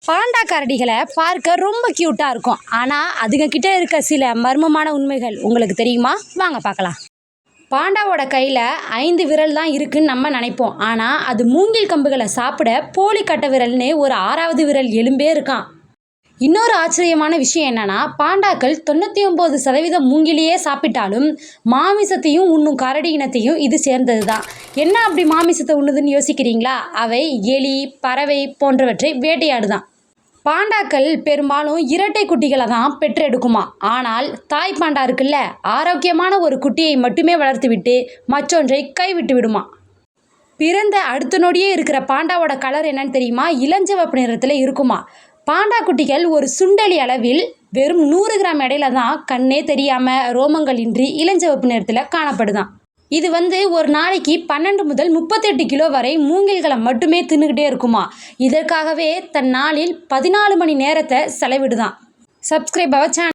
பாண்டா கரடிகளை பார்க்க ரொம்ப க்யூட்டாக இருக்கும். ஆனால் அதுங்க கிட்ட இருக்க சில மர்மமான உண்மைகள் உங்களுக்கு தெரியுமா? வாங்க பார்க்கலாம். பாண்டாவோட கையில் 5 விரல் தான் இருக்குன்னு நம்ம நினைப்போம். ஆனால் அது மூங்கில் கம்புகளை சாப்பிட போலி கட்டை விரல்னு ஒரு 6வது விரல் எலும்பே இருக்கான். இன்னொரு ஆச்சரியமான விஷயம் என்னன்னா, பாண்டாக்கள் 99% மூங்கிலேயே சாப்பிட்டாலும் மாமிசத்தையும் உண்ணும் கரடி இனத்தையும் இது சேர்ந்தது தான். என்ன அப்படி மாமிசத்தை உண்ணுதுன்னு யோசிக்கிறீங்களா? அவை எலி, பறவை போன்றவற்றை வேட்டையாடுதான். பாண்டாக்கள் பெரும்பாலும் இரட்டை குட்டிகளை தான் பெற்றெடுக்குமா. ஆனால் தாய் பாண்டா இருக்குல்ல, ஆரோக்கியமான ஒரு குட்டியை மட்டுமே வளர்த்துவிட்டு மற்றொன்றை கைவிட்டு விடுமா. பிறந்த அடுத்த நொடியே இருக்கிற பாண்டாவோட கலர் என்னன்னு தெரியுமா? இளஞ்சிவப்பு நிறத்தில் இருக்குமா. பாண்டா குட்டிகள் ஒரு சுண்டலி அளவில் வெறும் 100 கிராம் எடையில தான் கண்ணே தெரியாமல் ரோமங்கள் இன்றி இளஞ்சிவப்பு நிறத்தில் காணப்படுதான். இது ஒரு நாளைக்கு 12 முதல் 38 கிலோ வரை மூங்கில்களை மட்டுமே தின்னுக்கிட்டே இருக்குமா. இதற்காகவே தன் நாளில் 14 மணி நேரத்தை செலவிடுதான். Subscribe our channel.